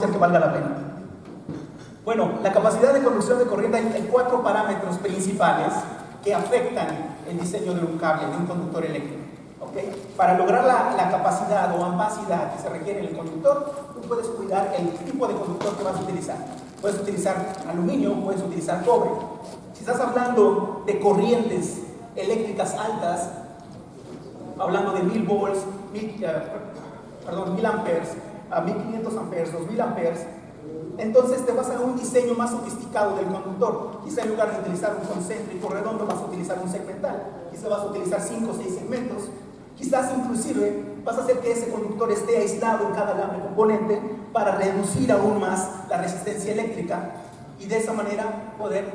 que valga la pena. Bueno, la capacidad de conducción de corriente, hay 4 parámetros principales que afectan el diseño de un cable, de un conductor eléctrico. ¿Okay? Para lograr la capacidad o ambacidad que se requiere en el conductor, tú puedes cuidar el tipo de conductor que vas a utilizar. Puedes utilizar aluminio, puedes utilizar cobre. Si estás hablando de corrientes eléctricas altas, hablando de 1000 volts, 1000 amperes, a 1500 amperes, 2000 amperes, entonces te vas a un diseño más sofisticado del conductor. Quizá en lugar de utilizar un concéntrico redondo vas a utilizar un segmental, quizá vas a utilizar 5 o 6 segmentos, quizás inclusive vas a hacer que ese conductor esté aislado en cada alambre componente para reducir aún más la resistencia eléctrica y de esa manera poder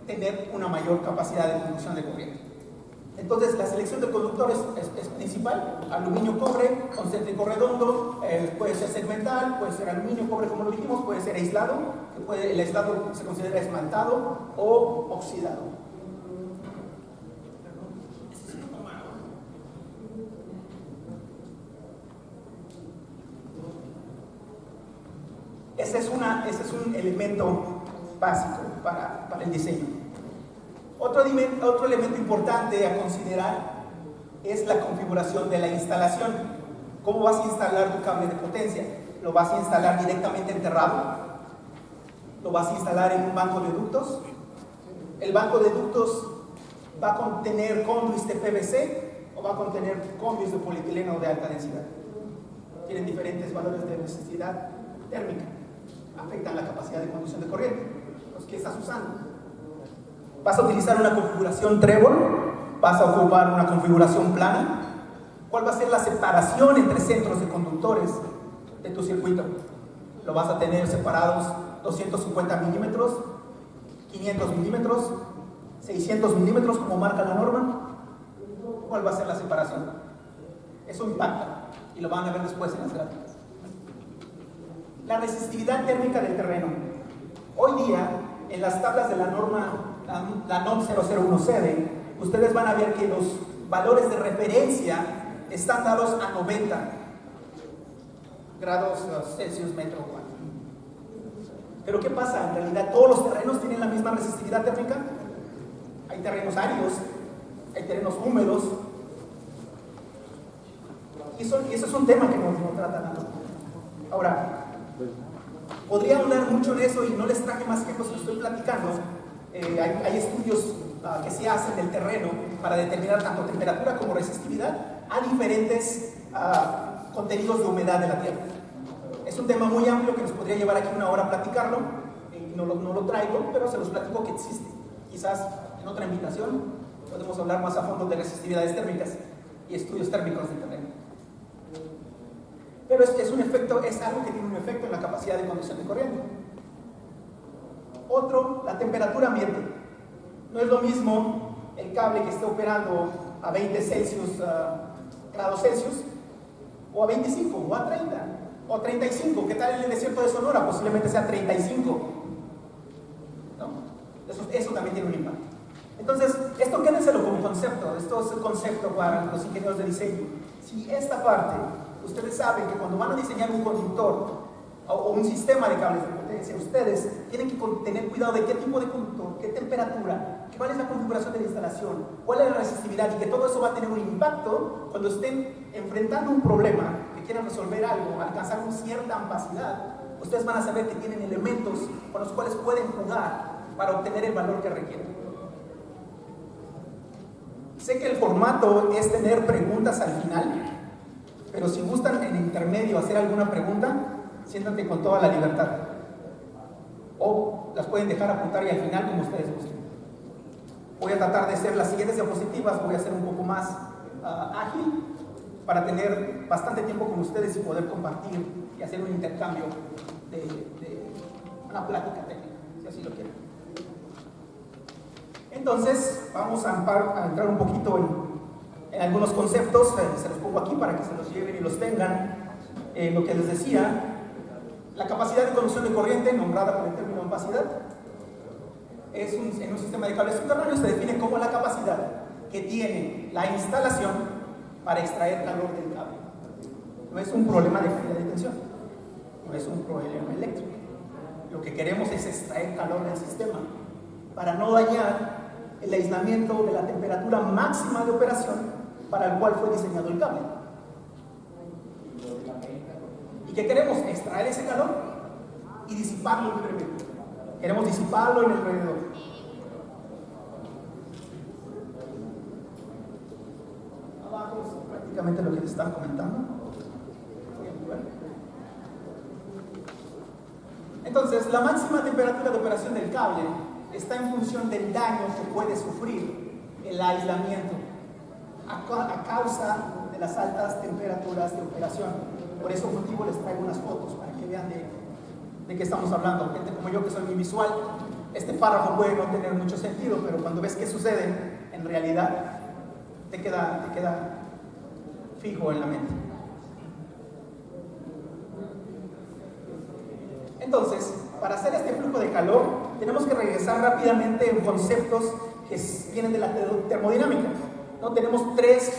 tener una mayor capacidad de conducción de corriente. Entonces la selección del conductor es principal: aluminio, cobre, concéntrico redondo, puede ser segmental, puede ser aluminio, cobre como lo dijimos, puede ser aislado, el aislado se considera esmaltado o oxidado. Ese es un elemento básico para el diseño. Otro elemento importante a considerar es la configuración de la instalación. ¿Cómo vas a instalar tu cable de potencia? ¿Lo vas a instalar directamente enterrado? ¿Lo vas a instalar en un banco de ductos? ¿El banco de ductos va a contener conduits de PVC o va a contener conduits de polietileno de alta densidad? Tienen diferentes valores de necesidad térmica. Afectan la capacidad de conducción de corriente. ¿Qué estás usando? ¿Vas a utilizar una configuración trébol? ¿Vas a ocupar una configuración plana? ¿Cuál va a ser la separación entre centros de conductores de tu circuito? ¿Lo vas a tener separados 250 milímetros, 500 milímetros, 600 milímetros como marca la norma? ¿Cuál va a ser la separación? Eso impacta y lo van a ver después en las gráficas. La resistividad térmica del terreno. Hoy día, en las tablas de la norma, la NOM 001CD, ustedes van a ver que los valores de referencia están dados a 90 grados Celsius metro cuadrado. Pero ¿qué pasa? En realidad, ¿todos los terrenos tienen la misma resistividad térmica? Hay terrenos áridos, hay terrenos húmedos, y eso es un tema que no tratan. Ahora, podría hablar mucho de eso y no les traje más ejemplos que estoy platicando. Hay estudios que se hacen del terreno para determinar tanto temperatura como resistividad a diferentes contenidos de humedad de la tierra. Es un tema muy amplio que nos podría llevar aquí una hora a platicarlo, y no lo traigo, pero se los platico que existe. Quizás en otra invitación podemos hablar más a fondo de resistividades térmicas y estudios térmicos del terreno. Pero es algo que tiene un efecto en la capacidad de conducción de corriente. Otro, la temperatura ambiente. No es lo mismo el cable que esté operando a 20 grados Celsius, o a 25, o a 30, o a 35. ¿Qué tal en el desierto de Sonora? Posiblemente sea 35. ¿No? Eso también tiene un impacto. Entonces, esto quédenselo como concepto. Esto es el concepto para los ingenieros de diseño. Si esta parte, ustedes saben que cuando van a diseñar un conductor o un sistema de cables de potencia, ustedes tienen que tener cuidado de qué tipo de conductor, qué temperatura, cuál es la configuración de la instalación, cuál es la resistividad, y que todo eso va a tener un impacto cuando estén enfrentando un problema, que quieran resolver algo, alcanzar una cierta ambacidad. Ustedes van a saber que tienen elementos con los cuales pueden jugar para obtener el valor que requieren. Sé que el formato es tener preguntas al final, pero si gustan en intermedio hacer alguna pregunta, siéntate con toda la libertad. O las pueden dejar apuntar y al final como ustedes gusten. Voy a tratar de hacer las siguientes diapositivas, voy a ser un poco más ágil para tener bastante tiempo con ustedes y poder compartir y hacer un intercambio de una plática técnica, si así lo quieren. Entonces, vamos a entrar un poquito en algunos conceptos. Se los pongo aquí para que se los lleven y los tengan. Lo que les decía, la capacidad de conducción de corriente, nombrada por el término ambacidad, en un sistema de cables subterráneos se define como la capacidad que tiene la instalación para extraer calor del cable. No es un problema de calidad de tensión. no es un problema eléctrico. Lo que queremos es extraer calor del sistema para no dañar el aislamiento de la temperatura máxima de operación para el cual fue diseñado el cable. ¿Y qué queremos? Extraer ese calor y disiparlo libremente. Queremos disiparlo en el alrededor. Abajo es prácticamente lo que les estaba comentando. Entonces, la máxima temperatura de operación del cable está en función del daño que puede sufrir el aislamiento a causa de las altas temperaturas de operación. Por ese motivo les traigo unas fotos para que vean de qué estamos hablando. Gente como yo que soy muy visual, este párrafo puede no tener mucho sentido, pero cuando ves qué sucede, en realidad te queda fijo en la mente. Entonces, para hacer este flujo de calor, tenemos que regresar rápidamente en conceptos que vienen de la termodinámica. ¿No? Tenemos tres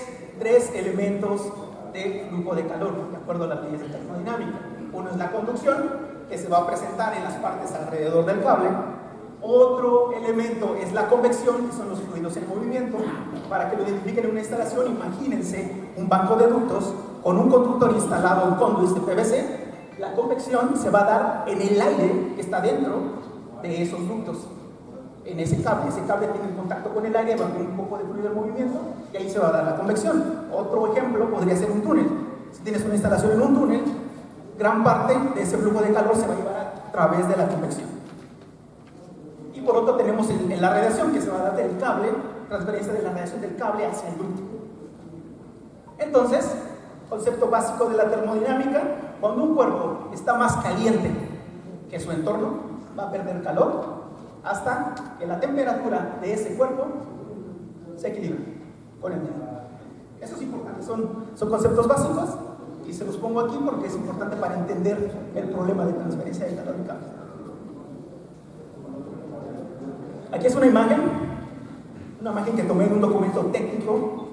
elementos de flujo de calor, de acuerdo a las leyes de termodinámica. Uno es la conducción, que se va a presentar en las partes alrededor del cable. Otro elemento es la convección, que son los fluidos en movimiento. Para que lo identifiquen en una instalación, imagínense un banco de ductos con un conductor instalado en conduits de PVC. La convección se va a dar en el aire que está dentro de esos ductos, en ese cable. Ese cable tiene contacto con el aire, va a haber un poco de fluido en movimiento y ahí se va a dar la convección. Otro ejemplo podría ser un túnel. Si tienes una instalación en un túnel, gran parte de ese flujo de calor se va a llevar a través de la convección. Y por otro tenemos la radiación, que se va a dar del cable, transferencia de la radiación del cable hacia el ducto. Entonces, concepto básico de la termodinámica: cuando un cuerpo está más caliente que su entorno, va a perder calor hasta que la temperatura de ese cuerpo se equilibre con el medio. Eso es importante, son conceptos básicos y se los pongo aquí porque es importante para entender el problema de transferencia de calor en cable. Aquí es una imagen que tomé en un documento técnico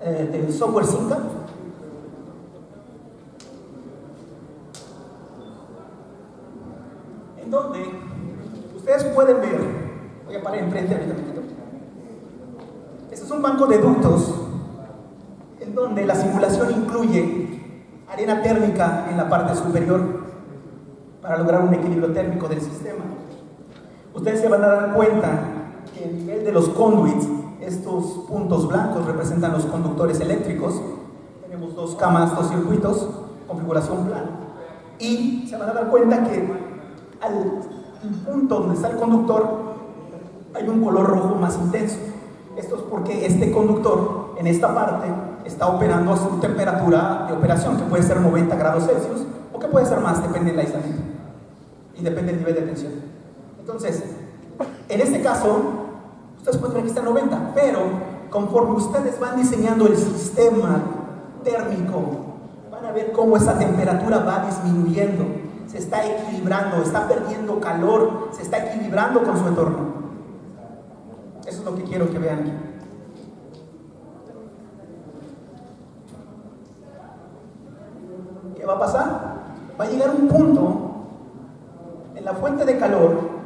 del software Cinca. En donde ustedes pueden ver, voy a parar enfrente ahorita. Este es un banco de ductos en donde la simulación incluye arena térmica en la parte superior para lograr un equilibrio térmico del sistema. Ustedes se van a dar cuenta que el nivel de los conduits, estos puntos blancos representan los conductores eléctricos. Tenemos dos camas, dos circuitos, configuración plana. Y se van a dar cuenta que al punto donde está el conductor hay un color rojo más intenso. Esto es porque este conductor en esta parte está operando a su temperatura de operación, que puede ser 90 grados Celsius o que puede ser más, depende del aislamiento y depende del nivel de tensión. Entonces, en este caso, ustedes pueden ver que está en 90, pero conforme ustedes van diseñando el sistema térmico, van a ver cómo esa temperatura va disminuyendo, se está equilibrando, está perdiendo calor, se está equilibrando con su entorno. Eso es lo que quiero que vean aquí. ¿Qué va a pasar? Va a llegar un punto en la fuente de calor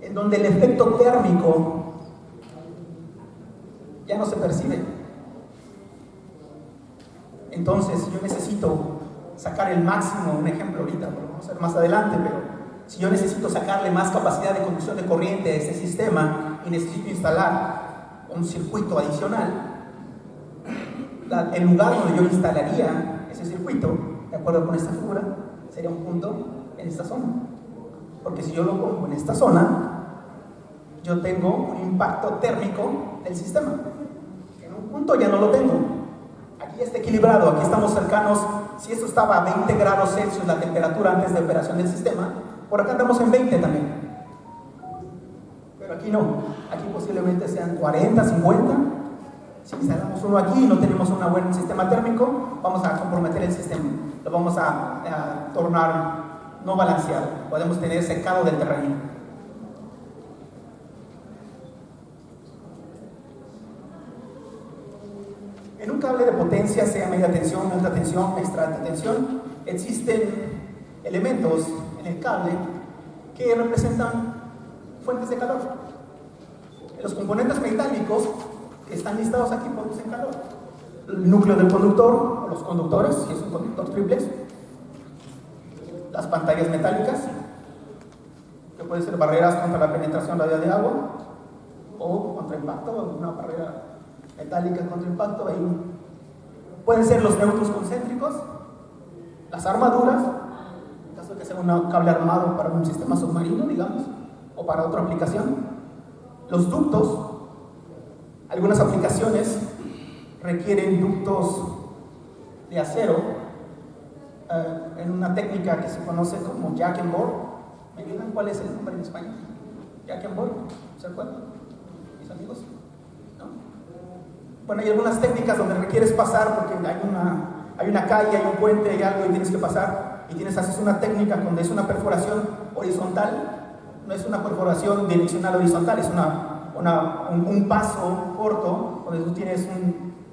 en donde el efecto térmico ya no se percibe. Entonces yo necesito sacar el máximo, un ejemplo ahorita, lo vamos a hacer más adelante, pero si yo necesito sacarle más capacidad de conducción de corriente a este sistema y necesito instalar un circuito adicional, el lugar donde yo instalaría ese circuito, de acuerdo con esta figura, sería un punto en esta zona. Porque si yo lo pongo en esta zona, yo tengo un impacto térmico del sistema. En un punto ya no lo tengo. Aquí está equilibrado, aquí estamos cercanos. Si esto estaba a 20 grados Celsius la temperatura antes de operación del sistema, por acá andamos en 20 también. Pero aquí no, aquí posiblemente sean 40, 50. Si instalamos uno aquí y no tenemos un buen sistema térmico, vamos a comprometer el sistema, lo vamos a tornar no balanceado, podemos tener secado del terreno. En un cable de potencia, sea media tensión, alta tensión, extra alta tensión, existen elementos en el cable que representan fuentes de calor. Los componentes metálicos que están listados aquí producen calor. El núcleo del conductor, o los conductores, si es un conductor triplex. Las pantallas metálicas, que pueden ser barreras contra la penetración radial de agua, o contra impacto, una barrera metálica contra impacto. Pueden ser los neutros concéntricos, las armaduras, en caso de que sea un cable armado para un sistema submarino, digamos, o para otra aplicación. Los ductos, algunas aplicaciones requieren ductos de acero en una técnica que se conoce como jack and bore. ¿Me ayudan cuál es el nombre en español? Jack and bore, ¿se acuerdan, mis amigos? ¿No? Bueno, hay algunas técnicas donde requieres pasar porque hay una calle, hay un puente, hay algo y tienes que pasar y haces una técnica donde es una perforación horizontal. No es una perforación direccional horizontal, es un paso corto donde tú tienes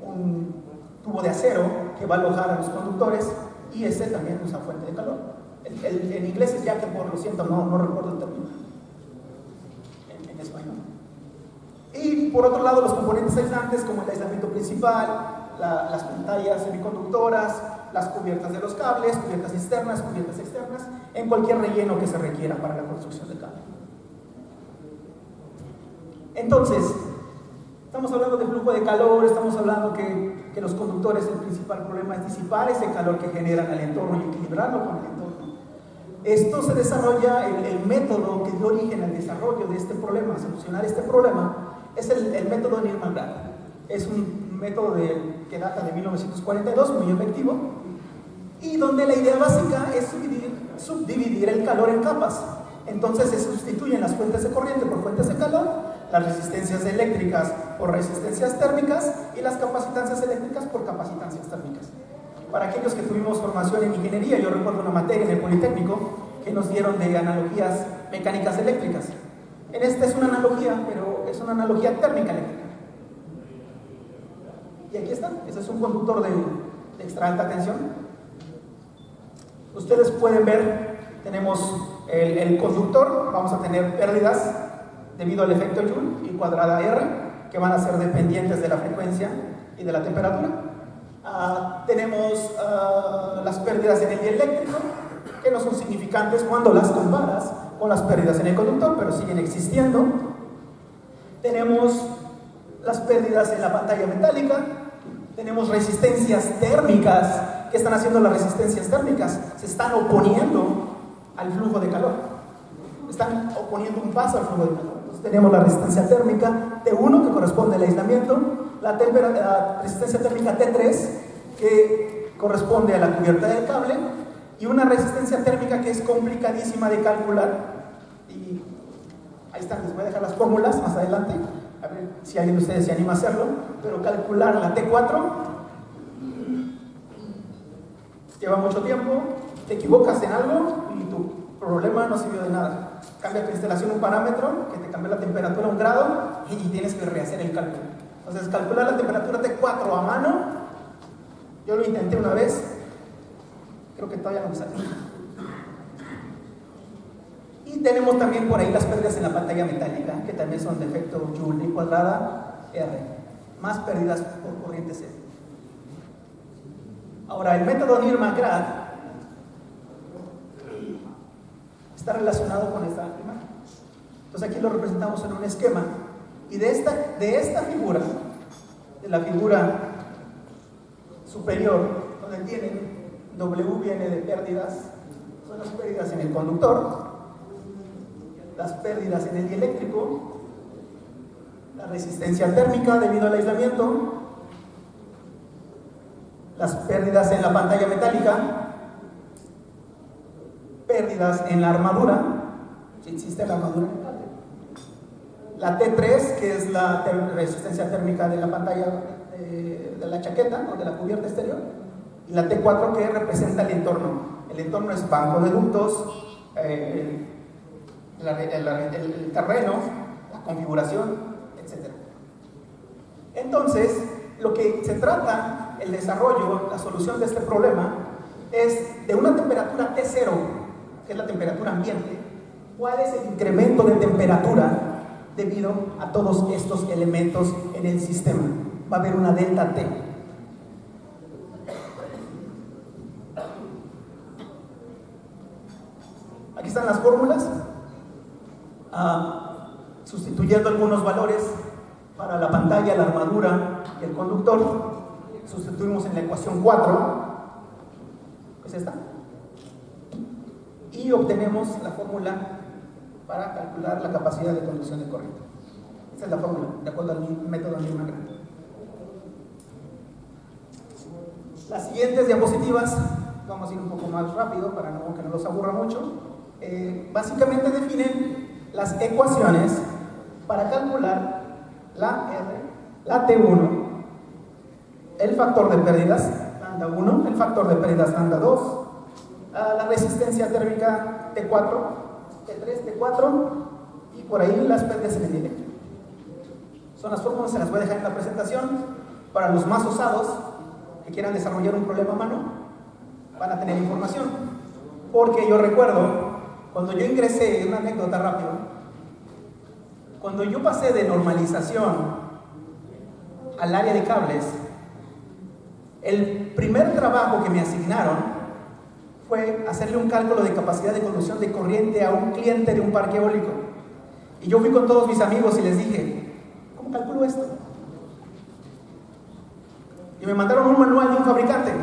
un tubo de acero que va a alojar a los conductores y ese también es una fuente de calor. En inglés es jack and bore, lo siento, no recuerdo el término en español. Y por otro lado, los componentes aislantes como el aislamiento principal, las pantallas semiconductoras, las cubiertas de los cables, cubiertas internas, cubiertas externas, en cualquier relleno que se requiera para la construcción del cable. Entonces, estamos hablando de flujo de calor, estamos hablando que los conductores, el principal problema es disipar ese calor que generan al entorno y equilibrarlo con el entorno. Esto se desarrolla, el método que dio origen al desarrollo de este problema, a solucionar este problema, es el método Nirmal-Grad. Es un método que data de 1942, muy efectivo, y donde la idea básica es subdividir el calor en capas. Entonces se sustituyen las fuentes de corriente por fuentes de calor, las resistencias eléctricas por resistencias térmicas y las capacitancias eléctricas por capacitancias térmicas. Para aquellos que tuvimos formación en ingeniería, yo recuerdo una materia en el Politécnico que nos dieron de analogías mecánicas eléctricas. En esta es una analogía, pero es una analogía térmica eléctrica. Y aquí está, ese es un conductor de extra alta tensión. Ustedes pueden ver, tenemos el conductor, vamos a tener pérdidas debido al efecto Joule y cuadrada R, que van a ser dependientes de la frecuencia y de la temperatura. Tenemos las pérdidas en el dieléctrico, que no son significantes cuando las comparas con las pérdidas en el conductor, pero siguen existiendo. Tenemos las pérdidas en la pantalla metálica, tenemos resistencias térmicas. ¿Qué están haciendo las resistencias térmicas? Se están oponiendo al flujo de calor, están oponiendo un paso al flujo de calor. Entonces tenemos la resistencia térmica T1, que corresponde al aislamiento, la resistencia térmica T3, que corresponde a la cubierta del cable, y una resistencia térmica que es complicadísima de calcular, y ahí están, les voy a dejar las fórmulas más adelante, a ver si alguien de ustedes se anima a hacerlo, pero calcular la T4 lleva mucho tiempo, te equivocas en algo y tu problema no sirvió de nada. Cambia tu instalación un parámetro, que te cambia la temperatura un grado y tienes que rehacer el cálculo. Entonces, calcular la temperatura T4 a mano, yo lo intenté una vez, creo que todavía no me sale. Y tenemos también por ahí las pérdidas en la pantalla metálica, que también son de efecto Joule y cuadrada R, más pérdidas por corriente C. Ahora, el método Nirmal-Grad está relacionado con esta imagen. Entonces aquí lo representamos en un esquema. Y de esta figura, de la figura superior, donde tienen W viene de pérdidas, son las pérdidas en el conductor, las pérdidas en el dieléctrico, la resistencia térmica debido al aislamiento, las pérdidas en la pantalla metálica, pérdidas en la armadura, si existe la armadura en el cable, la T3, que es la resistencia térmica de la pantalla de la chaqueta o de la cubierta exterior, y la T4, que representa el entorno. El entorno es banco de ductos, el terreno, la configuración, etc. Entonces, lo que se trata, el desarrollo, la solución de este problema, es de una temperatura T0 que es la temperatura ambiente, ¿cuál es el incremento de temperatura debido a todos estos elementos en el sistema? Va a haber una delta T. Aquí están las fórmulas, sustituyendo algunos valores para la pantalla, la armadura y el conductor. Sustituimos en la ecuación 4, que es esta, y obtenemos la fórmula para calcular la capacidad de conducción de corriente. Esta es la fórmula, de acuerdo al método Newman. Las siguientes diapositivas, vamos a ir un poco más rápido para que no los aburra mucho. Básicamente definen las ecuaciones para calcular la R, la T1, el factor de pérdidas lambda 1, el factor de pérdidas lambda 2, la resistencia térmica T4, T3, T4 y por ahí las pérdidas en el eléctrico. Son las fórmulas, se las voy a dejar en la presentación. Para los más osados que quieran desarrollar un problema a mano, van a tener información. Porque yo recuerdo, cuando yo ingresé, una anécdota rápido, cuando yo pasé de normalización al área de cables, el primer trabajo que me asignaron fue hacerle un cálculo de capacidad de conducción de corriente a un cliente de un parque eólico. Y yo fui con todos mis amigos y les dije, ¿cómo calculo esto? Y me mandaron un manual de un fabricante.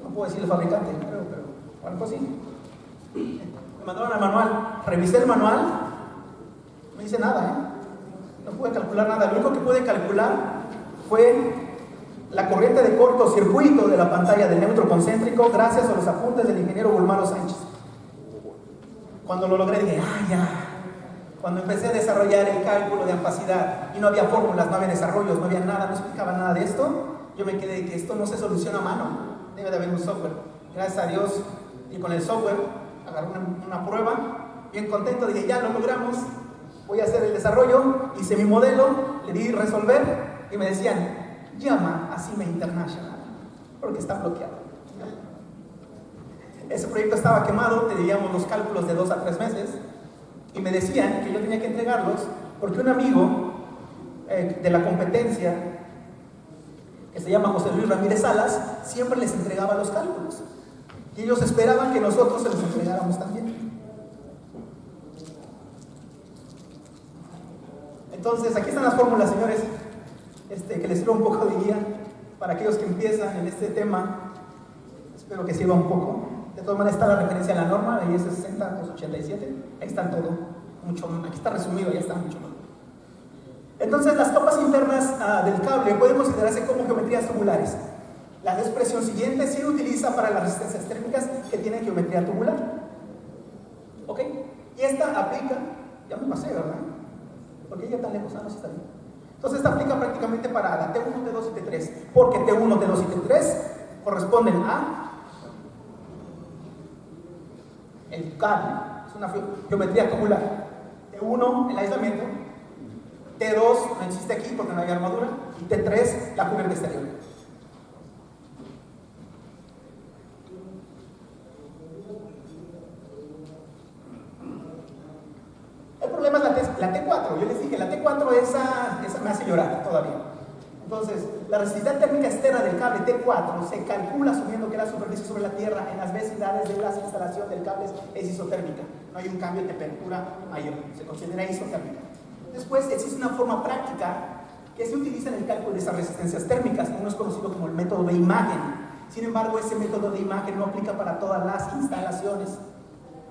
No puedo decir el fabricante, pero algo así. Me mandaron el manual, revisé el manual, no hice nada, no pude calcular nada. Lo único que pude calcular fue la corriente de cortocircuito de la pantalla del neutro concéntrico gracias a los apuntes del ingeniero Gulmaro Sánchez. Cuando lo logré dije, ya. Cuando empecé a desarrollar el cálculo de ampacidad y no había fórmulas, no había desarrollos, no había nada, no explicaba nada de esto, yo me quedé que esto no se soluciona a mano, debe de haber un software. Gracias a Dios, y con el software agarré una prueba, bien contento, dije, ya lo logramos, voy a hacer el desarrollo, hice mi modelo, le di resolver y me decían, llama a CIMA International, porque está bloqueado. Ese proyecto estaba quemado, teníamos los cálculos de 2 a 3 meses, y me decían que yo tenía que entregarlos porque un amigo de la competencia, que se llama José Luis Ramírez Salas, siempre les entregaba los cálculos. Y ellos esperaban que nosotros se los entregáramos también. Entonces, aquí están las fórmulas, señores, que les sirva un poco de guía para aquellos que empiezan en este tema. Espero que sirva un poco. De todas maneras está la referencia a la norma, de IS 60-287, ahí está todo, aquí está resumido, ya está mucho más. Entonces, las capas internas del cable pueden considerarse como geometrías tubulares. La expresión siguiente se utiliza para las resistencias térmicas que tienen geometría tubular. ¿Ok? Y esta aplica, ya me pasé, ¿verdad? Porque ya tan lejos, no sé si está bien. Entonces, esta aplica prácticamente para la T1, T2 y T3, porque T1, T2 y T3 corresponden a el cable, es una geometría tubular. T1, el aislamiento. T2 no existe aquí porque no hay armadura. Y T3, la cubierta exterior. El problema es la T4. Yo les dije, la T4 esa me hace llorar todavía. Entonces, la resistencia térmica externa del cable T4 se calcula asumiendo que la superficie sobre la Tierra en las vecindajes de la instalación del cable es isotérmica. No hay un cambio de temperatura mayor, se considera isotérmica. Después existe una forma práctica que se utiliza en el cálculo de esas resistencias térmicas. Uno es conocido como el método de imagen. Sin embargo, ese método de imagen no aplica para todas las instalaciones,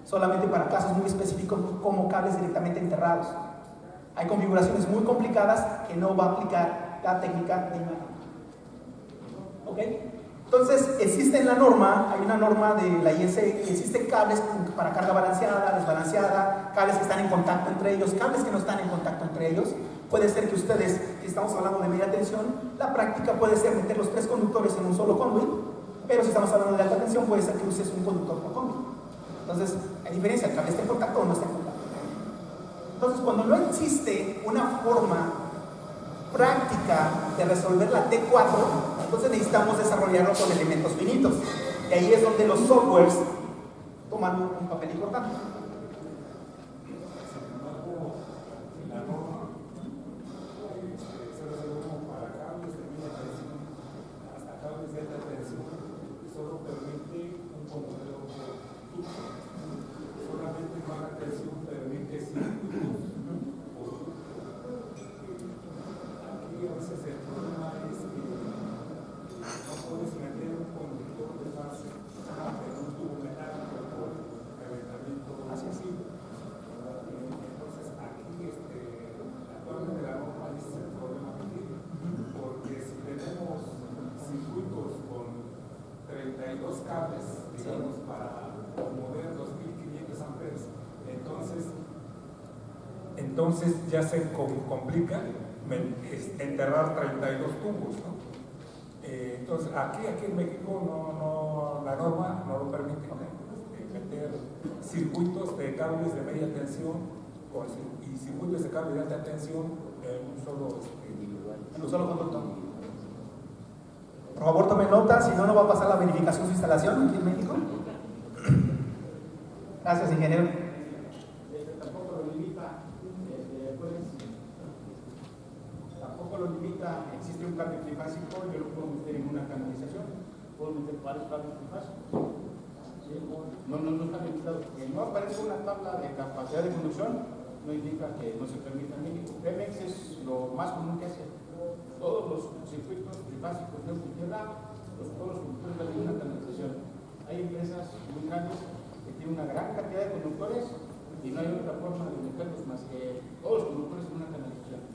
solamente para casos muy específicos como cables directamente enterrados. Hay configuraciones muy complicadas que no va a aplicar la técnica de imagen. ¿Ok? Entonces, existe en la norma, hay una norma de la ISE, y existen cables para carga balanceada, desbalanceada, cables que están en contacto entre ellos, cables que no están en contacto entre ellos. Puede ser que ustedes, si estamos hablando de media tensión, la práctica puede ser meter los 3 conductores en un solo conduit, pero si estamos hablando de alta tensión, puede ser que uses un conductor por conduit. Entonces, hay diferencia, el cable está en contacto o no está en contacto. Entonces, cuando no existe una forma práctica de resolver la T4, entonces necesitamos desarrollarlo con elementos finitos. Y ahí es donde los softwares tomando un papel importante. Entonces ya se complica enterrar 32 tubos, ¿no? Entonces aquí en México la norma no lo permite, ¿no? Meter circuitos de cables de media tensión y circuitos de cable de alta tensión en un solo conducto. Por favor tomen nota, si no, no va a pasar la verificación de su instalación aquí en México. Gracias, ingeniero. Existe un cable trifásico, yo lo puedo meter en una canalización, puedo meter varios cables trifásicos. No está limitado. Que no aparece una tabla de capacidad de conducción no indica que no se permita en México. Pemex es lo más común que hace. Todos los circuitos trifásicos de tierra, todos los conductores de una canalización. Hay empresas muy grandes que tienen una gran cantidad de conductores y no hay otra forma de meterlos más que todos los conductores en una canalización.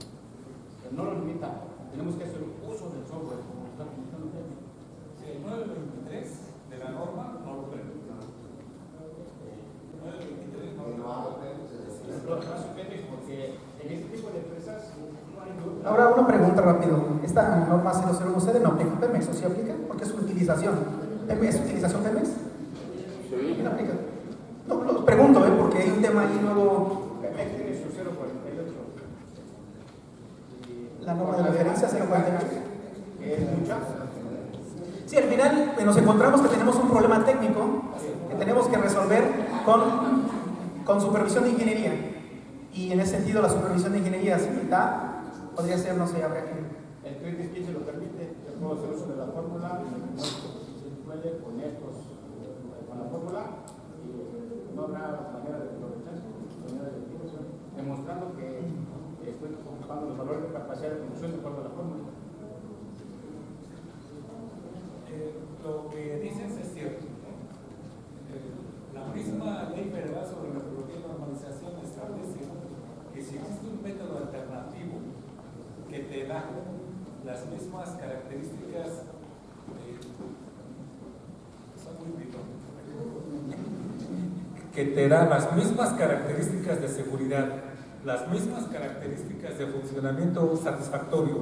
Pero no lo limita. Tenemos que hacer uso del software, como está funcionando. Sí, el 923 de la norma no lo permite. 923 no lo permite. Porque en este tipo de empresas no hay duda. Ahora una pregunta rápido. ¿Esta norma 001C no aplica Pemex o sí aplica? Porque es su utilización. ¿Es utilización Pemex? Sí. ¿Quién aplica? No, lo pregunto, porque hay un tema ahí nuevo. Pemex tiene su 048. La norma de referencia 048. ¿Es mucha? Sí, al final nos encontramos que tenemos un problema técnico que tenemos que resolver con supervisión de ingeniería. Y en ese sentido, la supervisión de ingeniería, si está, podría ser, no sé, habría que. El 315 lo permite, yo puedo hacer uso de la fórmula, se puede con la fórmula, y no habrá manera de rechazo, manera de activación, demostrando que estoy ocupando los valores de capacidad de conducción de acuerdo a la fórmula. Lo que dices es cierto, ¿no? La misma ley federal sobre metodología y normalización establece que si existe un método alternativo que te da las mismas características que te da las mismas características de seguridad, las mismas características de funcionamiento satisfactorio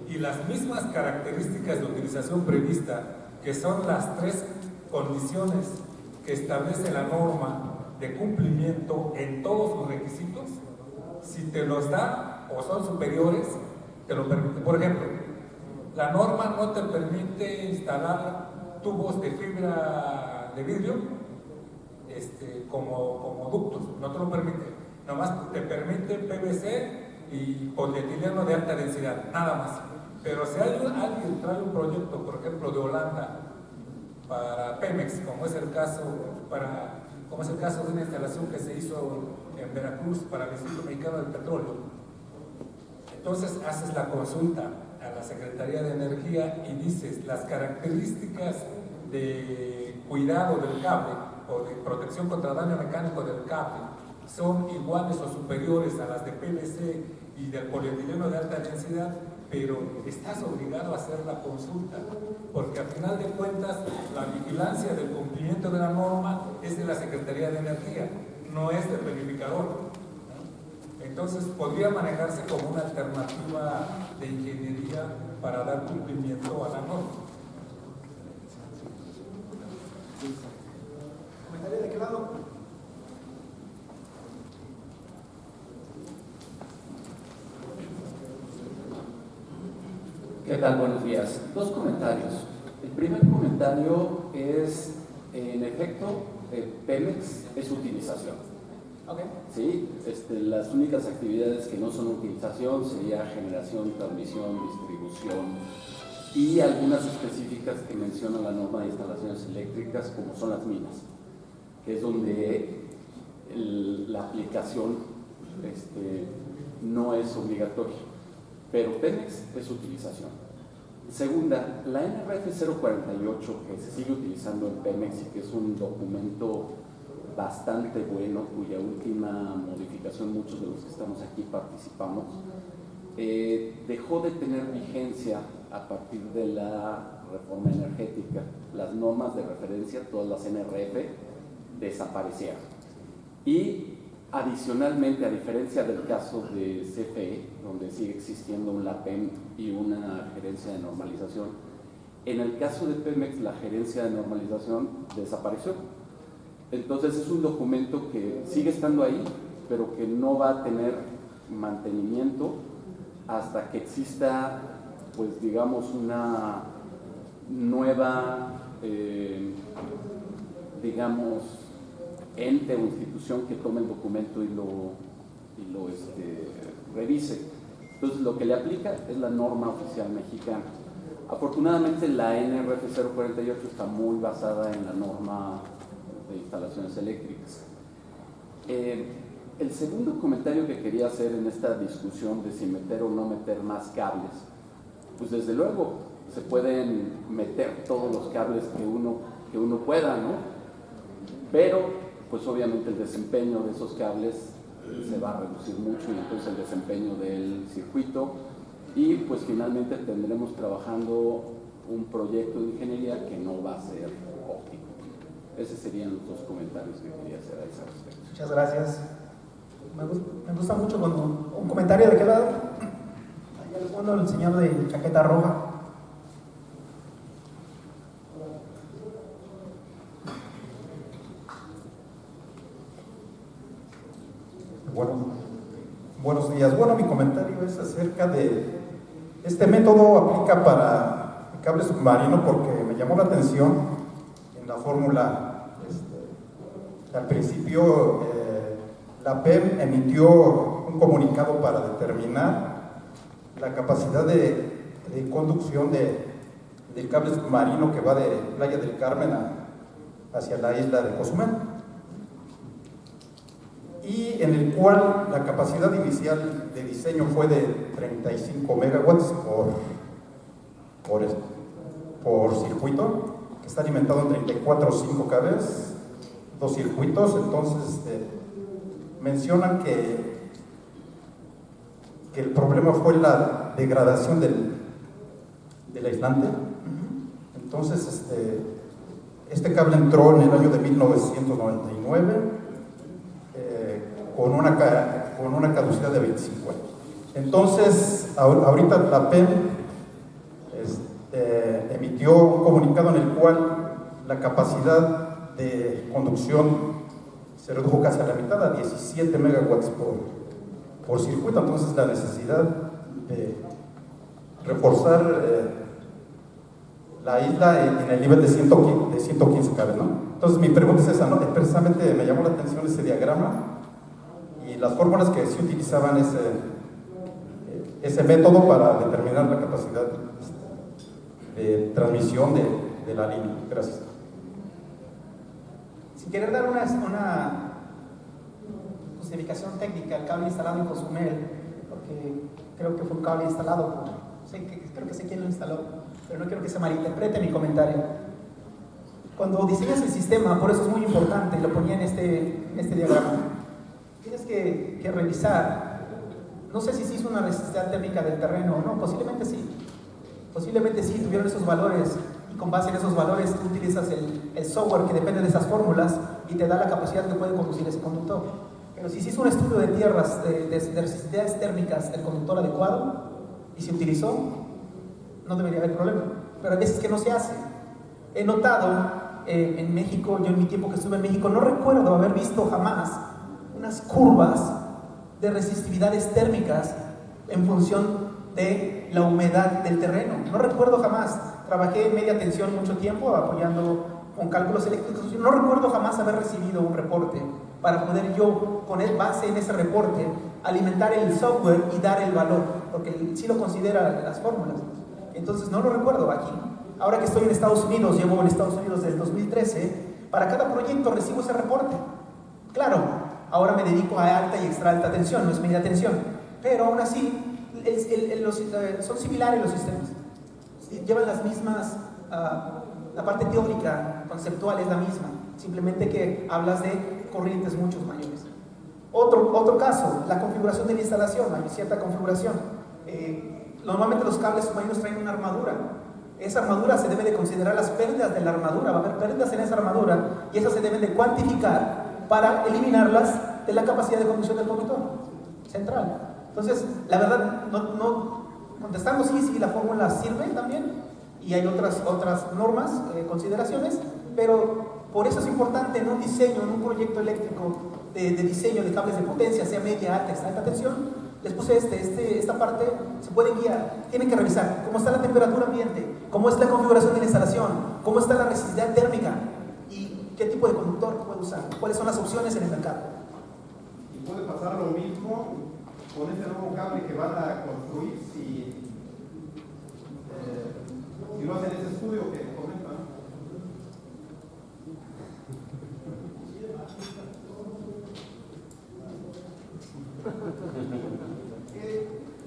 y las mismas características de utilización prevista, que son las tres condiciones que establece la norma de cumplimiento en todos los requisitos, si te los da o son superiores, te lo permite. Por ejemplo, la norma no te permite instalar tubos de fibra de vidrio como ductos, no te lo permite. Nomás te permite PVC y polietileno de alta densidad, nada más. Pero si alguien trae un proyecto, por ejemplo, de Holanda para Pemex, como es el caso de una instalación que se hizo en Veracruz para el Instituto Mexicano del Petróleo, entonces haces la consulta a la Secretaría de Energía y dices las características de cuidado del cable o de protección contra daño mecánico del cable son iguales o superiores a las de PVC y del polietileno de alta densidad, pero estás obligado a hacer la consulta, porque al final de cuentas la vigilancia del cumplimiento de la norma es de la Secretaría de Energía, no es del verificador, ¿no? Entonces podría manejarse como una alternativa de ingeniería para dar cumplimiento a la norma. ¿Comentario de qué lado? ¿Qué tal? Buenos días. Dos comentarios. El primer comentario es, en efecto, Pemex es utilización. Ok. ¿Sí? Las únicas actividades que no son utilización sería generación, transmisión, distribución y algunas específicas que menciona la norma de instalaciones eléctricas, como son las minas, que es donde la aplicación no es obligatoria, pero Pemex es utilización. Segunda, la NRF 048, que se sigue utilizando en Pemex y que es un documento bastante bueno, cuya última modificación muchos de los que estamos aquí participamos, dejó de tener vigencia a partir de la reforma energética. Las normas de referencia, todas las NRF, desaparecieron. Y adicionalmente, a diferencia del caso de CFE, donde sigue existiendo un LAPEM y una gerencia de normalización, en el caso de Pemex la gerencia de normalización desapareció. Entonces es un documento que sigue estando ahí, pero que no va a tener mantenimiento hasta que exista, pues digamos, una nueva, digamos, ente o institución que tome el documento y lo revise. Entonces lo que le aplica es la norma oficial mexicana. Afortunadamente la NRF 048 está muy basada en la norma de instalaciones eléctricas. El segundo comentario que quería hacer en esta discusión de si meter o no meter más cables, pues desde luego se pueden meter todos los cables que uno pueda, ¿no? Pero pues obviamente el desempeño de esos cables se va a reducir mucho y entonces el desempeño del circuito, y pues finalmente tendremos trabajando un proyecto de ingeniería que no va a ser óptimo. Esos serían los dos comentarios que quería hacer a ese respecto. Muchas gracias. Me gusta mucho cuando un comentario de qué lado. Hay alguno, el señor de chaqueta roja. Buenos días. Bueno, mi comentario es acerca de este método. Aplica para el cable submarino porque me llamó la atención en la fórmula. Al principio la PEM emitió un comunicado para determinar la capacidad de conducción del cable submarino que va de Playa del Carmen hacia la isla de Cozumel, y en el cual la capacidad inicial de diseño fue de 35 megawatts por circuito, que está alimentado en 34.5 kV, dos circuitos. Entonces mencionan que el problema fue la degradación del aislante. Entonces este cable entró en el año de 1999 con una caducidad de 25 años. Entonces, ahorita la PEM emitió un comunicado en el cual la capacidad de conducción se redujo casi a la mitad, a 17 megawatts por circuito. Entonces, la necesidad de reforzar la isla en el nivel de 115 kV, ¿no? Entonces, mi pregunta es esa, ¿no? Precisamente me llamó la atención ese diagrama y las fórmulas que se utilizaban ese método para determinar la capacidad de transmisión de la línea. Gracias. Sin querer dar una justificación técnica al cable instalado en Cozumel, porque creo que fue un cable instalado creo que sé quién lo instaló, pero no quiero que se malinterprete mi comentario. Cuando diseñas el sistema, por eso es muy importante, y lo ponía en este diagrama, tienes que revisar, no sé si se hizo una resistencia térmica del terreno o no, posiblemente sí, tuvieron esos valores, y con base en esos valores tú utilizas el software que depende de esas fórmulas y te da la capacidad que puede conducir ese conductor. Pero si se hizo un estudio de tierras de resistencias térmicas del conductor adecuado y se utilizó, no debería haber problema, pero hay veces que no se hace. He notado en México, yo en mi tiempo que estuve en México, no recuerdo haber visto jamás unas curvas de resistividades térmicas en función de la humedad del terreno. No recuerdo jamás. Trabajé en media tensión mucho tiempo apoyando con cálculos eléctricos. Yo no recuerdo jamás haber recibido un reporte para poder yo, con base en ese reporte, alimentar el software y dar el valor, porque sí lo considera las fórmulas. Entonces no lo recuerdo aquí. Ahora que estoy en Estados Unidos, llevo en Estados Unidos desde el 2013, para cada proyecto recibo ese reporte. Claro, ahora me dedico a alta y extra alta tensión, no es media tensión, pero aún así son similares los sistemas. Llevan las mismas, la parte teórica, conceptual es la misma, simplemente que hablas de corrientes mucho mayores. Otro caso, la configuración de la instalación, hay cierta configuración. Normalmente los cables submarinos traen una armadura. Esa armadura se debe de considerar las pérdidas de la armadura, va a haber pérdidas en esa armadura y esas se deben de cuantificar para eliminarlas de la capacidad de conducción del conductor central. Entonces, la verdad, contestando sí, la fórmula sirve también y hay otras normas, consideraciones, pero por eso es importante en un diseño, en un proyecto eléctrico de diseño de cables de potencia, sea media, alta, extra alta tensión. Les puse esta parte, se pueden guiar, tienen que revisar cómo está la temperatura ambiente, cómo es la configuración de la instalación, cómo está la resistividad térmica y qué tipo de conductor puede usar, cuáles son las opciones en el mercado. Y puede pasar lo mismo con este nuevo cable que van a construir si no hacen ese estudio que comentan.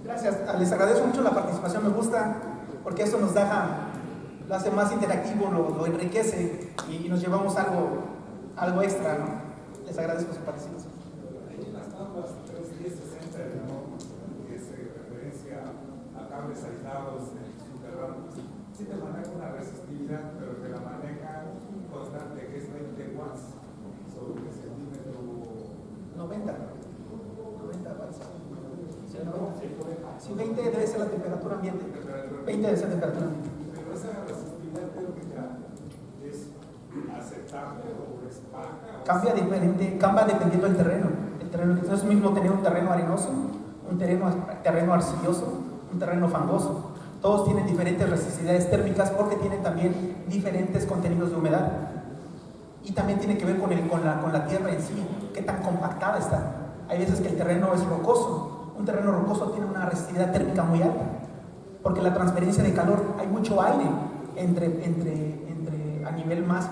Gracias, les agradezco mucho la participación, me gusta porque eso nos lo hace más interactivo, lo enriquece y nos llevamos algo extra, ¿no? Les agradezco su participación. Las tablas 3.10.60 de la norma, que se referencia a cables aislados subterráneos, sí te maneja una resistividad, pero te la maneja constante, que es 20 watts sobre centímetro. 90 watts. Si 20 debe ser la temperatura ambiente. 20 debe ser la temperatura ambiente. Pero esa resistividad térmica es aceptable o es baja. Cambia dependiendo del terreno. No es lo mismo tener un terreno arenoso, un terreno arcilloso, un terreno fangoso. Todos tienen diferentes resistividades térmicas porque tienen también diferentes contenidos de humedad. Y también tiene que ver con la tierra en sí, qué tan compactada está. Hay veces que el terreno es rocoso. Un terreno rocoso tiene una resistividad térmica muy alta, porque la transferencia de calor, hay mucho aire a nivel más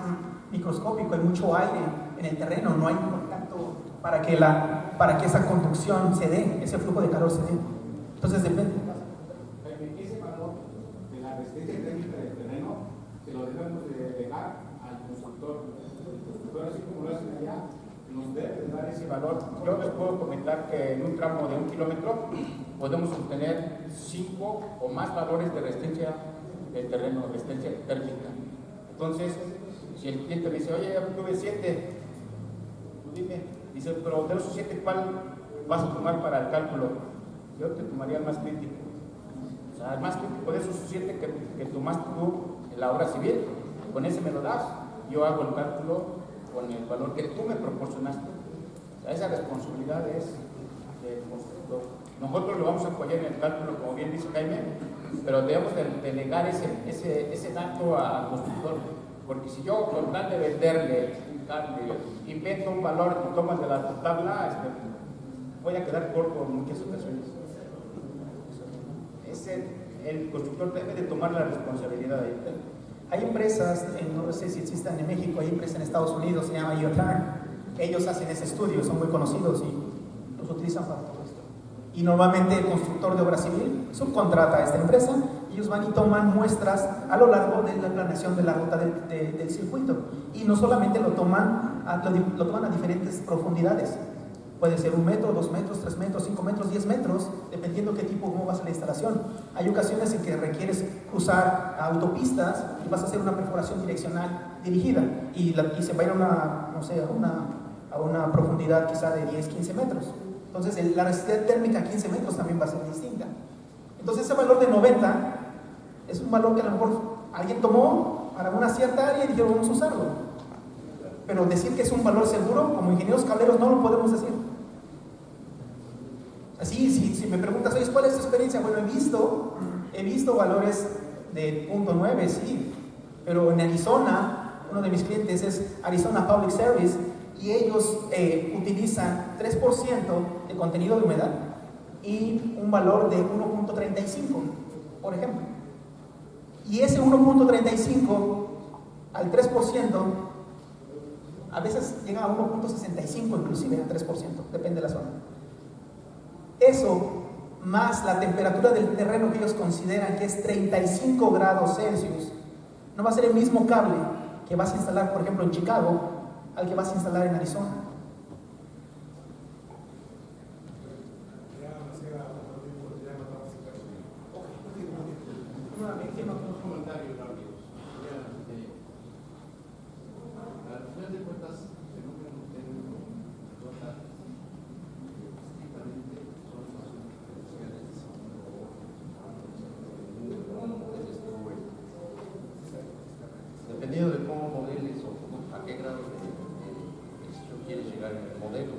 microscópico, hay mucho aire en el terreno, no hay contacto para que esa conducción se dé, ese flujo de calor se dé. Entonces depende. Ese valor de la resistencia térmica del terreno se lo debemos de dejar al constructor. El constructor, así como lo hacen allá, nos debe dar ese valor. Yo les puedo comentar que en un tramo de 1 kilómetro podemos obtener 5 o más valores de resistencia del terreno, resistencia térmica. Entonces, si el cliente me dice, oye, ya tuve 7, tú dime, dice, pero de esos 7, ¿cuál vas a tomar para el cálculo? Yo te tomaría el más crítico. O sea, el más crítico de esos 7 que tomaste tú en la obra civil, con ese me lo das, yo hago el cálculo con el valor que tú me proporcionaste. O sea, esa responsabilidad es del constructor. Nosotros lo vamos a apoyar en el cálculo, como bien dice Jaime, pero debemos de delegar ese dato al constructor, porque si yo con tal de venderle un cable invento un valor que tomas de la tabla, voy a quedar corto en muchas ocasiones. El constructor debe de tomar la responsabilidad de él. Hay empresas, no sé si existen en México, hay empresas en Estados Unidos, se llama Geotherm. Ellos hacen ese estudio, son muy conocidos y los utilizan para todo esto. Y normalmente el constructor de obra civil subcontrata a esta empresa, ellos van y toman muestras a lo largo de la planeación de la ruta del circuito. Y no solamente lo toman a diferentes profundidades. Puede ser 1 metro, 2 metros, 3 metros, 5 metros, 10 metros, dependiendo qué tipo, cómo va a ser la instalación. Hay ocasiones en que requieres cruzar autopistas y vas a hacer una perforación direccional dirigida y se va a ir a una profundidad quizá de 10, 15 metros. Entonces la resistencia térmica a 15 metros también va a ser distinta. Entonces ese valor de 90 es un valor que a lo mejor alguien tomó para una cierta área y dijeron vamos a usarlo. Pero decir que es un valor seguro, como ingenieros cableros no lo podemos decir. Así, si me preguntas, oye, ¿cuál es tu experiencia? Bueno, he visto valores de 0.9, sí, pero en Arizona uno de mis clientes es Arizona Public Service, y ellos utilizan 3% de contenido de humedad y un valor de 1.35, por ejemplo. Y ese 1.35 al 3%, a veces llega a 1.65 inclusive, al 3%, depende de la zona. Eso, más la temperatura del terreno que ellos consideran que es 35 grados Celsius, no va a ser el mismo cable que vas a instalar, por ejemplo, en Chicago, al que vas a instalar en Arizona. Unos comentarios rápidos. Al final de cuentas, el fenómeno térmico nota estrictamente son situaciones diferenciales dependiendo de cómo modeles o a qué grado de precisión quieres llegar en el modelo.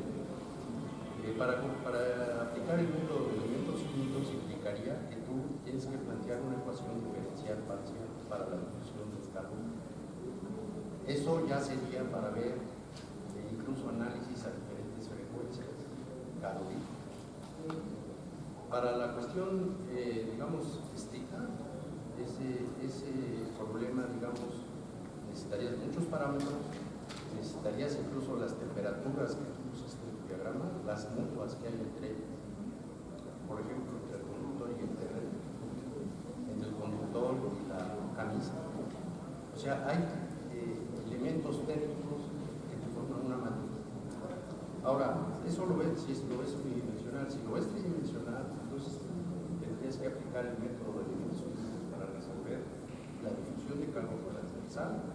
Para aplicar el método de elementos finitos implicaría que tú tienes que plantear una ecuación diferencial parcial para la difusión del calor. Eso ya sería para ver incluso análisis a diferentes frecuencias caloríficas. Para la cuestión, digamos, estricta, ese problema, digamos, necesitarías muchos parámetros, necesitarías incluso las temperaturas que tú usaste en tu diagrama, las mutuas que hay entre, por ejemplo, entre el conductor y el terreno, entre el conductor y la camisa. O sea, hay elementos técnicos que te forman una matriz. Ahora, eso lo ves, si lo ves unidimensional, si lo ves tridimensional, entonces tendrías que aplicar el método de dimensión para resolver la difusión de calor transversal,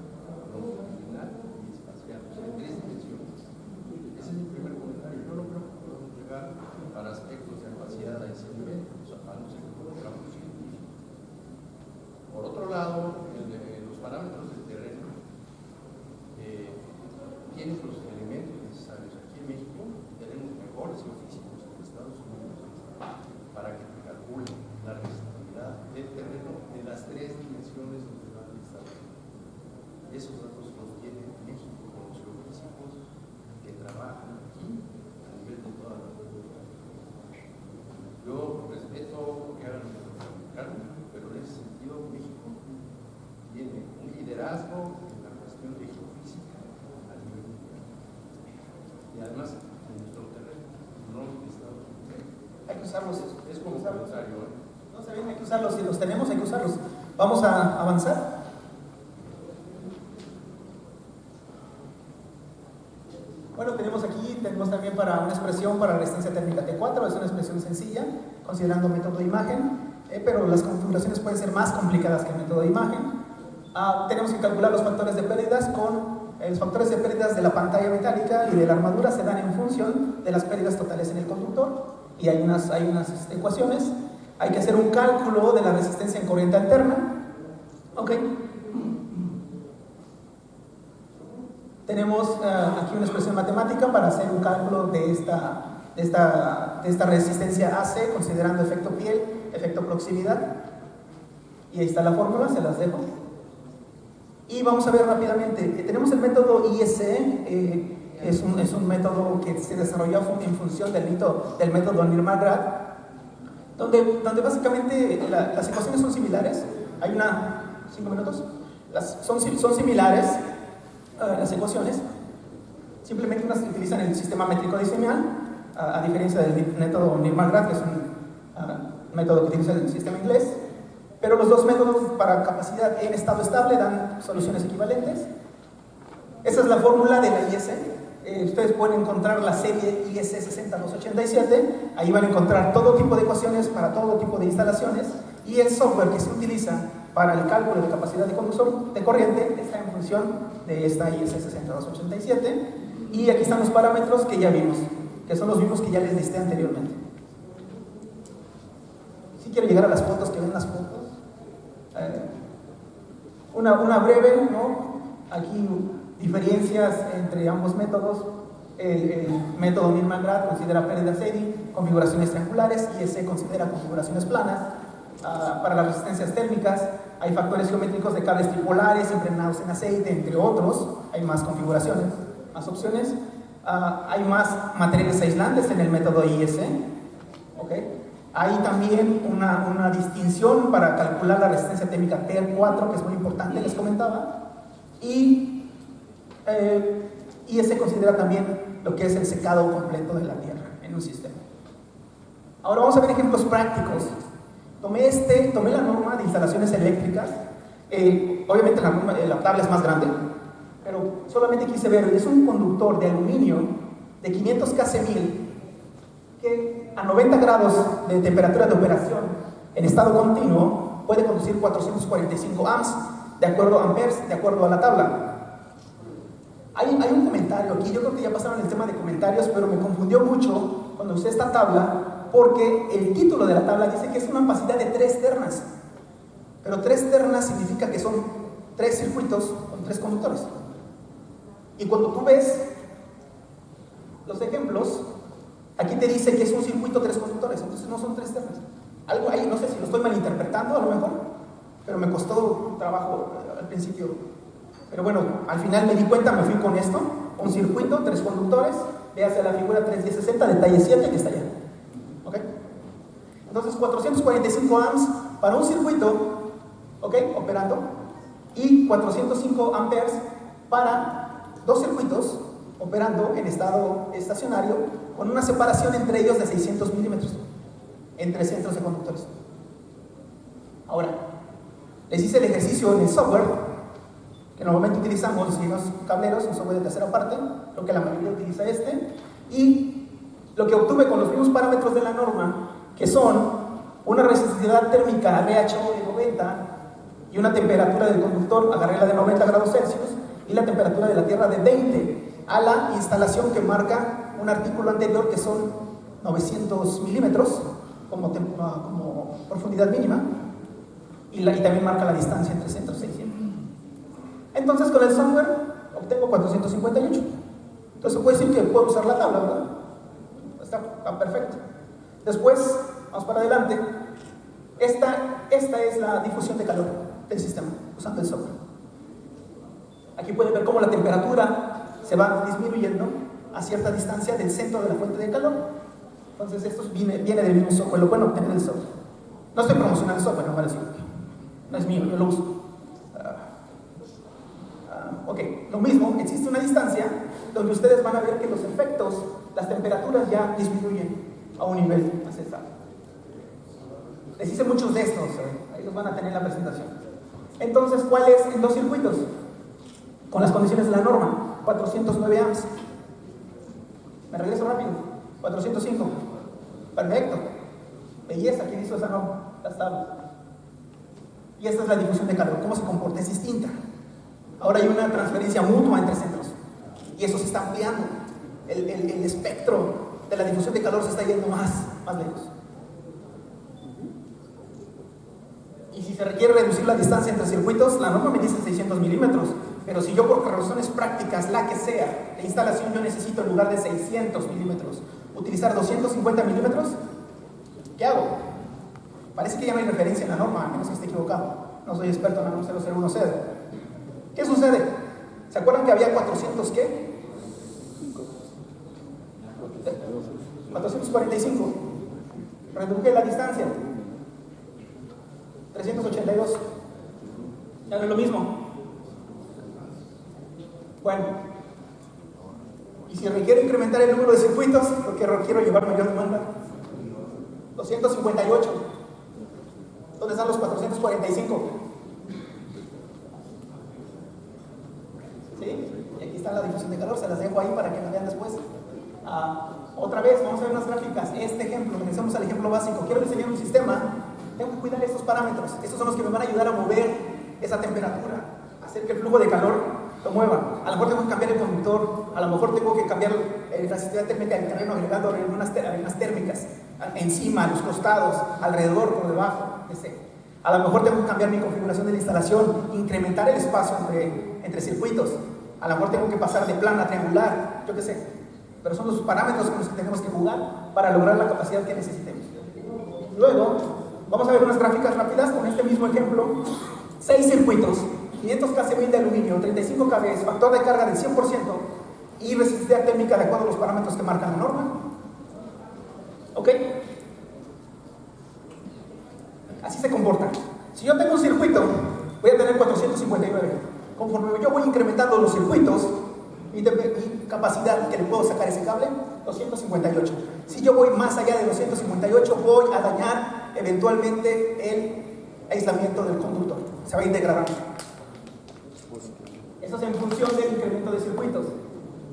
longitudinal y espacial, o sea, en 3 dimensiones. Ese es mi primer comentario. Yo no creo que podamos llegar para aspectos de opacidad a ese nivel, o sea, a no ser que podamos científicos. Por otro lado, los parámetros del terreno tienes los elementos necesarios. Aquí en México tenemos mejores geofísicos que en Estados Unidos para que te calculen la resistividad del terreno en las 3 dimensiones donde van a estar. Esos datos los tiene México con los geofísicos que trabajan aquí a nivel de toda la República. Yo respeto que hagan los mexicanos, pero en ese sentido México tiene un liderazgo en la cuestión de geofísica a nivel mundial. Y además en nuestro terreno, no en Estados Unidos. Hay que usarlos. Es como comentario. No se bien, hay que usarlos. Si los tenemos, hay que usarlos. Vamos a avanzar. Bueno, tenemos también para una expresión para resistencia térmica T4, es una expresión sencilla, considerando método de imagen, pero las configuraciones pueden ser más complicadas que el método de imagen. Tenemos que calcular los factores de pérdidas los factores de pérdidas de la pantalla metálica y de la armadura se dan en función de las pérdidas totales en el conductor, y hay unas ecuaciones. Hay que hacer un cálculo de la resistencia en corriente alterna. Ok. Tenemos aquí una expresión matemática para hacer un cálculo de esta resistencia AC, considerando efecto piel, efecto proximidad. Y ahí está la fórmula, se las dejo. Y vamos a ver rápidamente. Tenemos el método ISE, es un método que se desarrolló en función del método Nirmargrad, donde básicamente las ecuaciones son similares. Hay 5 minutos. Son similares. Las ecuaciones, simplemente unas utilizan el sistema métrico decimal, a diferencia del método Nirmargrad, que es un método que utiliza el sistema inglés, pero los dos métodos para capacidad en estado estable dan soluciones equivalentes. Esa es la fórmula de la IS. Ustedes pueden encontrar la serie IS 60287, ahí van a encontrar todo tipo de ecuaciones para todo tipo de instalaciones, y el software que se utiliza para el cálculo de capacidad de conducción de corriente está en función de esta IS 6287, y aquí están los parámetros que ya vimos, que son los mismos que ya les listé anteriormente. Si quiero llegar a las fotos, que ven las fotos. Una breve, ¿no? Aquí diferencias entre ambos métodos. El método Nirmargrad considera pérdidas eddy, configuraciones triangulares, IS considera configuraciones planas. para las resistencias térmicas, hay factores geométricos de cables tripolares, impregnados en aceite, entre otros. Hay más configuraciones, más opciones. Hay más materiales aislantes en el método IS. ¿Okay? Hay también una distinción para calcular la resistencia térmica TR4, que es muy importante, les comentaba. Y se considera también lo que es el secado completo de la Tierra en un sistema. Ahora vamos a ver ejemplos prácticos. Tomé la norma de instalaciones eléctricas. Obviamente la tabla es más grande, pero solamente quise ver, es un conductor de aluminio de 500 kC/1000 que a 90 grados de temperatura de operación en estado continuo puede conducir 445 amps de acuerdo a la tabla. Hay un comentario aquí, yo creo que ya pasaron el tema de comentarios, pero me confundió mucho cuando usé esta tabla, porque el título de la tabla dice que es una capacidad de 3 ternas, pero 3 ternas significa que son 3 circuitos con 3 conductores. Y cuando tú ves los ejemplos, aquí te dice que es un circuito 3 conductores, entonces no son 3 ternas. Algo ahí, no sé si lo estoy malinterpretando a lo mejor, pero me costó un trabajo al principio. Pero bueno, al final me di cuenta, me fui con esto, un circuito, 3 conductores, véase la figura 3.1060, detalle 7, que está allá. ¿Ok? Entonces 445 amps para un circuito, ¿ok? Operando, y 405 amperes para 2 circuitos operando en estado estacionario, con una separación entre ellos de 600 milímetros entre centros de conductores. Ahora, les hice el ejercicio en el software que normalmente utilizamos los cableros, un software de tercera parte, creo que la mayoría utiliza y lo que obtuve con los mismos parámetros de la norma, que son una resistividad térmica RHO de 90 y una temperatura del conductor, agarré la de 90 grados Celsius, y la temperatura de la Tierra de 20, a la instalación que marca un artículo anterior, que son 900 milímetros como profundidad mínima, y también marca la distancia entre centros 600. Entonces con el software obtengo 458. Entonces puede decir que puedo usar la tabla, ¿verdad? Está perfecto. Después, vamos para adelante. Esta es la difusión de calor del sistema, usando el software. Aquí pueden ver cómo la temperatura se va disminuyendo a cierta distancia del centro de la fuente de calor. Entonces esto viene del mismo software, lo pueden obtener del software. No estoy promocionando el software, no es mío, yo lo uso. Ok, lo mismo, existe una distancia donde ustedes van a ver que los efectos, las temperaturas ya disminuyen a un nivel aceptable. Les hice muchos de estos, ahí los van a tener en la presentación. Entonces, ¿cuál es en 2 circuitos? Con las condiciones de la norma, 409 amps. Me regreso rápido, 405. Perfecto. Belleza, ¿quién hizo esa norma? Las tablas. Y esta es la difusión de calor, ¿cómo se comporta? Es distinta. Ahora hay una transferencia mutua entre centros y eso se está ampliando. El espectro de la difusión de calor se está yendo más lejos. Y si se requiere reducir la distancia entre circuitos, la norma me dice 600 milímetros, pero si yo por razones prácticas, la que sea, de instalación, yo necesito en lugar de 600 milímetros utilizar 250 milímetros, ¿qué hago? Parece que ya no hay referencia en la norma, a menos que esté equivocado. No soy experto en la norma 001C. ¿Qué sucede? ¿Se acuerdan que había 400 qué? 445. Reduje la distancia. 382. Ya no es lo mismo. Bueno. Y si requiero incrementar el número de circuitos, porque quiero llevar mayor demanda. 258. ¿Dónde están los 445? ¿Sí? Y aquí está la difusión de calor, se las dejo ahí para que la vean después. Otra vez, vamos a ver unas gráficas. Este ejemplo, regresamos al ejemplo básico. Quiero diseñar un sistema, tengo que cuidar estos parámetros. Estos son los que me van a ayudar a mover esa temperatura, hacer que el flujo de calor lo mueva. A lo mejor tengo que cambiar el conductor, a lo mejor tengo que cambiar la resistividad térmica del terreno agregando unas térmicas encima, a los costados, alrededor, por debajo, etc. A lo mejor tengo que cambiar mi configuración de la instalación, incrementar el espacio entre circuitos. A lo mejor tengo que pasar de plana a triangular, yo qué sé. Pero son los parámetros con los que tenemos que jugar para lograr la capacidad que necesitemos. Luego, Vamos a ver unas gráficas rápidas con este mismo ejemplo. 6 circuitos, 500 kC de aluminio, 35 kV, factor de carga del 100% y resistencia térmica de acuerdo a los parámetros que marcan la norma. ¿Ok? Así se comporta. Si yo tengo un circuito, voy a tener 459. Conforme yo voy incrementando los circuitos y capacidad que le puedo sacar ese cable, 258. Si yo voy más allá de 258, voy a dañar eventualmente el aislamiento del conductor. Se va a integrar. Eso es en función del incremento de circuitos.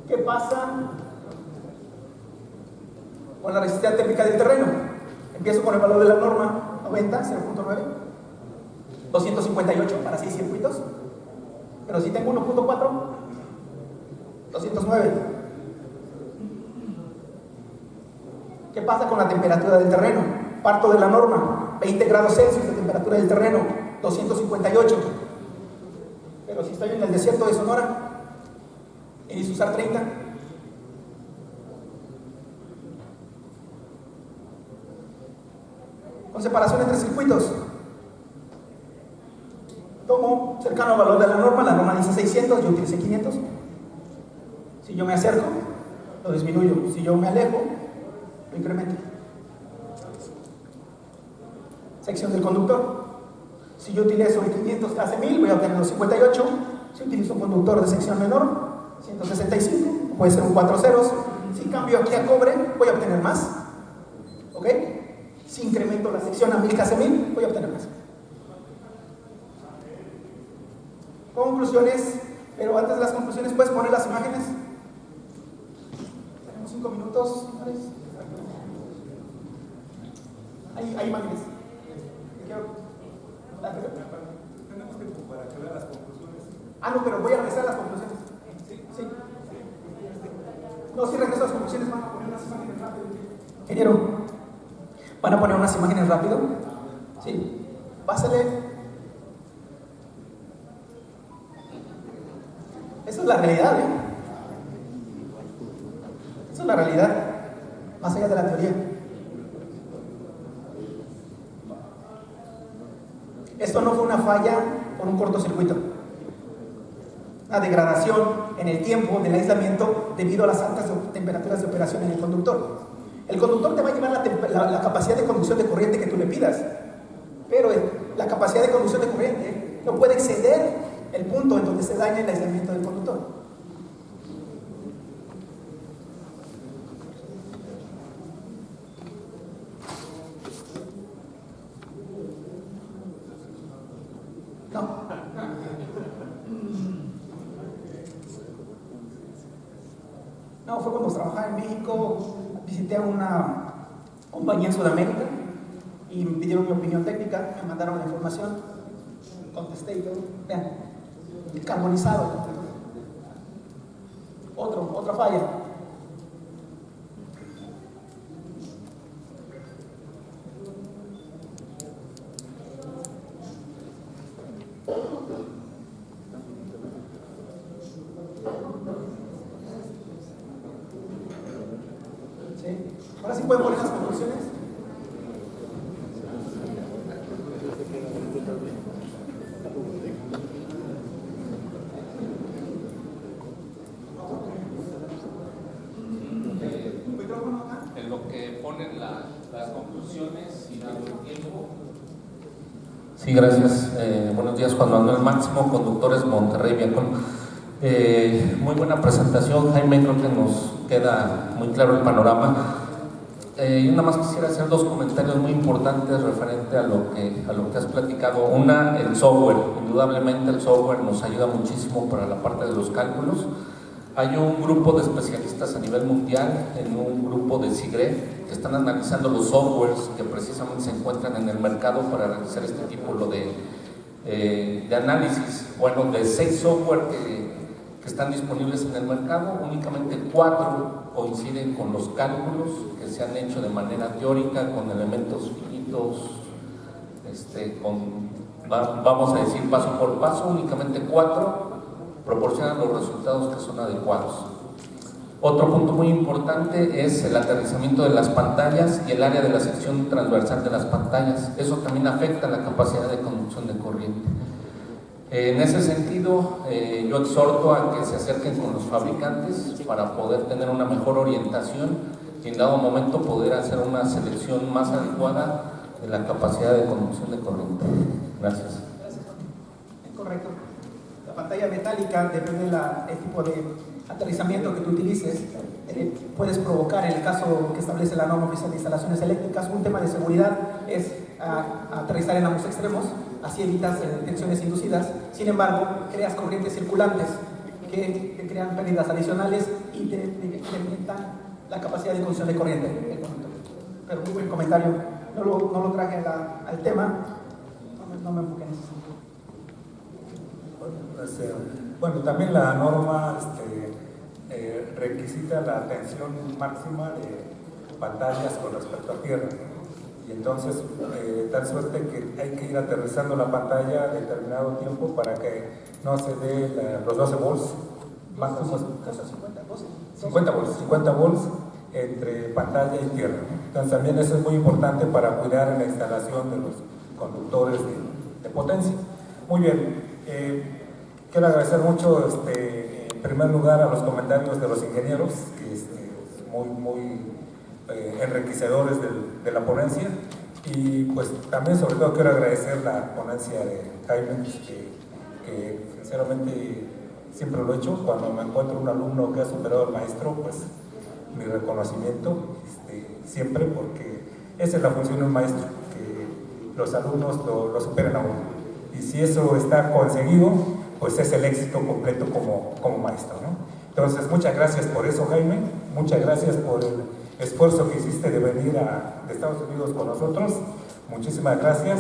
¿Qué pasa con la resistencia térmica del terreno? Empiezo con el valor de la norma 90, 0.9, 258 para 6 circuitos. Pero si tengo 1.4, 209. ¿Qué pasa con la temperatura del terreno? Parto de la norma, 20 grados Celsius de temperatura del terreno, 258. Pero si estoy en el desierto de Sonora, y usar 30. Con separación entre circuitos. Tomo cercano al valor de la norma dice 600, yo utilicé 500. Si yo me acerco, lo disminuyo. Si yo me alejo, lo incremento. Sección del conductor. Si yo utilizo el 500 hace 1000, voy a obtener los 58. Si utilizo un conductor de sección menor, 165, puede ser un 4 ceros. Si cambio aquí a cobre, voy a obtener más. ¿Ok? Si incremento la sección a 1000 hace 1000, voy a obtener más. Conclusiones, pero antes de las conclusiones, ¿puedes poner las imágenes? Tenemos 5 minutos, señores. Hay imágenes. Tenemos tiempo para que vea las conclusiones. No, pero voy a regresar a las conclusiones. Sí. No, si regreso a las conclusiones, van a poner unas imágenes rápido. Ingeniero, ¿van a poner unas imágenes rápido? Sí. Pásale. Esa es la realidad, ¿eh? Esa es la realidad, más allá de la teoría. Esto no fue una falla por un cortocircuito. Una degradación en el tiempo del aislamiento debido a las altas temperaturas de operación en el conductor. El conductor te va a llevar la capacidad de conducción de corriente que tú le pidas, pero la capacidad de conducción de corriente no puede exceder el punto en donde se daña el aislamiento del conductor. No, fue cuando trabajaba en México, visité a una compañía en Sudamérica y me pidieron mi opinión técnica, me mandaron la información, contesté y todo. Vean, carbonizado. Otra falla. Ahora sí pueden poner las conclusiones. En lo que ponen las conclusiones y dando tiempo. Sí, gracias. Buenos días, Juan Manuel Máximo, Conductores Monterrey Viacom. Muy buena presentación, Jaime, creo que nos queda muy claro el panorama. Yo nada más quisiera hacer dos comentarios muy importantes referente a lo que has platicado. Una, el software. Indudablemente el software nos ayuda muchísimo para la parte de los cálculos. Hay un grupo de especialistas a nivel mundial, en un grupo de SIGRE, que están analizando los softwares que precisamente se encuentran en el mercado para realizar este tipo de análisis. Bueno, de 6 software que están disponibles en el mercado, únicamente 4 coinciden con los cálculos que se han hecho de manera teórica, con elementos finitos, vamos a decir paso por paso. Únicamente 4 proporcionan los resultados que son adecuados. Otro punto muy importante es el aterrizamiento de las pantallas y el área de la sección transversal de las pantallas. Eso también afecta la capacidad de conducción de corriente. En ese sentido, yo exhorto a que se acerquen con los fabricantes para poder tener una mejor orientación y en dado momento poder hacer una selección más adecuada de la capacidad de conducción de corriente. Gracias. Correcto. La pantalla metálica, depende del tipo de aterrizamiento que tú utilices, puedes provocar, en el caso que establece la norma oficial de instalaciones eléctricas, un tema de seguridad es aterrizar en ambos extremos, así evitas tensiones inducidas. Sin embargo, creas corrientes circulantes que te crean pérdidas adicionales y te incrementan la capacidad de conducción de corriente. Pero muy buen comentario, no lo traje al tema, no me enfoqué en eso. Bueno, también la norma requisita la tensión máxima de pantallas con respecto a tierra. Y entonces, tal suerte que hay que ir aterrizando la pantalla a determinado tiempo para que no se dé los 12 volts máximos. 50 volts entre pantalla y tierra. Entonces, también eso es muy importante para cuidar la instalación de los conductores de potencia. Muy bien. Quiero agradecer mucho, en primer lugar, a los comentarios de los ingenieros, que muy enriquecedores de la ponencia, y pues también sobre todo quiero agradecer la ponencia de Jaime, que sinceramente siempre lo he hecho. Cuando me encuentro un alumno que ha superado al maestro, pues mi reconocimiento siempre, porque esa es la función de un maestro, que los alumnos lo superen a uno. Y si eso está conseguido, pues es el éxito completo como maestro, ¿no? Entonces, muchas gracias por eso, Jaime. Muchas gracias por el esfuerzo que hiciste de venir de Estados Unidos con nosotros. Muchísimas gracias.